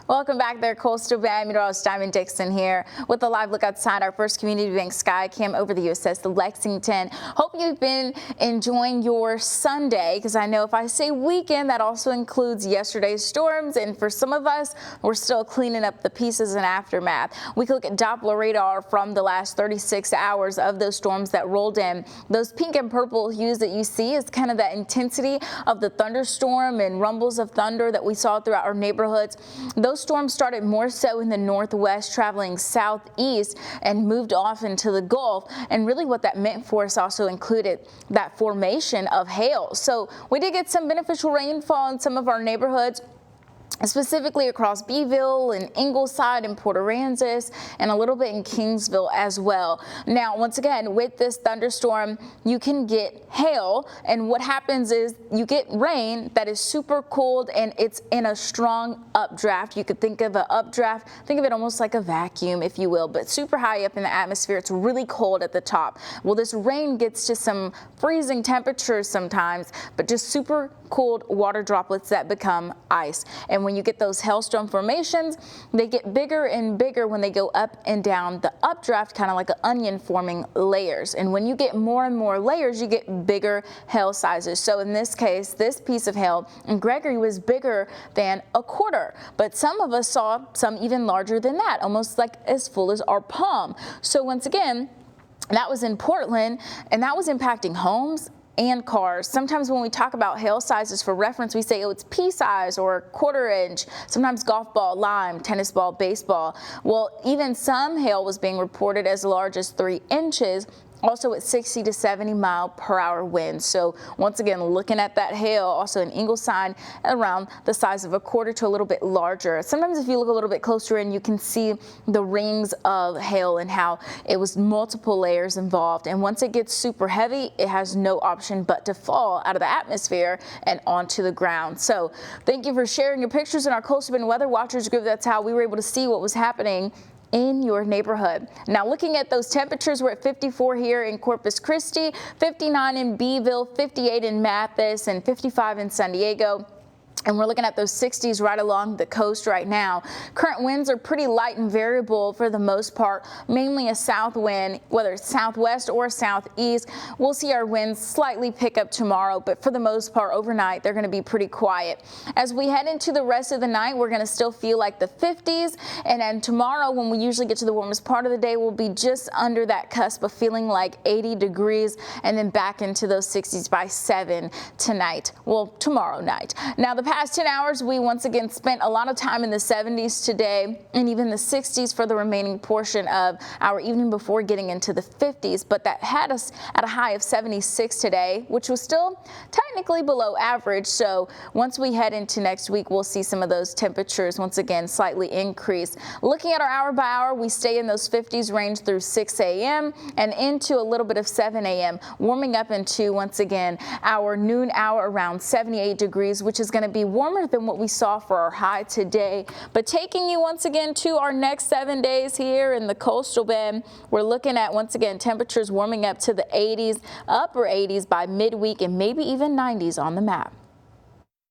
Welcome back there, Coastal Bend. Meteorologist Diamond Dixon here with a live look outside our first community bank sky cam over the USS Lexington. Hope you've been enjoying your Sunday, because I know if I say weekend, that also includes yesterday's storms, and for some of us, we're still cleaning up the pieces and aftermath. We can look at Doppler radar from the last 36 hours of those storms that rolled in. Those pink and purple hues that you see is kind of that intensity of the thunderstorm and rumbles of thunder that we saw throughout our neighborhoods. Those storms started more so in the northwest, traveling southeast and moved off into the Gulf. And really what that meant for us also included that formation of hail. So we did get some beneficial rainfall in some of our neighborhoods, specifically across Beeville and Ingleside and Port Aransas, and a little bit in Kingsville as well. Now, once again, with this thunderstorm, you can get hail, and what happens is you get rain that is super cold and it's in a strong updraft. You could think of an updraft, think of it almost like a vacuum, if you will, but super high up in the atmosphere. It's really cold at the top. Well, this rain gets to some freezing temperatures sometimes, but just super cooled water droplets that become ice. And when you get those hailstone formations, they get bigger and bigger when they go up and down the updraft, kind of like an onion forming layers. And when you get more and more layers, you get bigger hail sizes. So in this case, this piece of hail in Gregory was bigger than a quarter, but some of us saw some even larger than that, almost like as full as our palm. So once again, that was in Portland, and that was impacting homes and cars. Sometimes when we talk about hail sizes for reference, we say, oh, it's pea size or quarter inch, sometimes golf ball, lime, tennis ball, baseball. Well, even some hail was being reported as large as 3 inches, also at 60 to 70 mile per hour winds. So once again, looking at that hail, also in Ingleside, around the size of a quarter to a little bit larger. Sometimes if you look a little bit closer in, you can see the rings of hail and how it was multiple layers involved. And once it gets super heavy, it has no option but to fall out of the atmosphere and onto the ground. So thank you for sharing your pictures in our Coastal Bend Weather Watchers group. That's how we were able to see what was happening in your neighborhood. Now, looking at those temperatures, we're at 54 here in Corpus Christi, 59 in Beeville, 58 in Mathis, and 55 in San Diego. And we're looking at those 60s right along the coast right now. Current winds are pretty light and variable for the most part, mainly a south wind, whether it's southwest or southeast. We'll see our winds slightly pick up tomorrow, but for the most part overnight, they're going to be pretty quiet. As we head into the rest of the night, we're going to still feel like the 50s. And then tomorrow, when we usually get to the warmest part of the day, we'll be just under that cusp of feeling like 80 degrees and then back into those 60s by 7 tonight. Well, tomorrow night. Now, the past 10 hours, we once again spent a lot of time in the 70s today and even the 60s for the remaining portion of our evening before getting into the 50s. But that had us at a high of 76 today, which was still technically below average. So once we head into next week, we'll see some of those temperatures once again slightly increase. Looking at our hour by hour, we stay in those 50s range through 6 a.m. and into a little bit of 7 a.m. warming up into, once again, our noon hour around 78 degrees, which is going to be warmer than what we saw for our high today. But taking you once again to our next 7 days here in the Coastal Bend, we're looking at once again temperatures warming up to the 80s, upper 80s by midweek, and maybe even 90s on the map.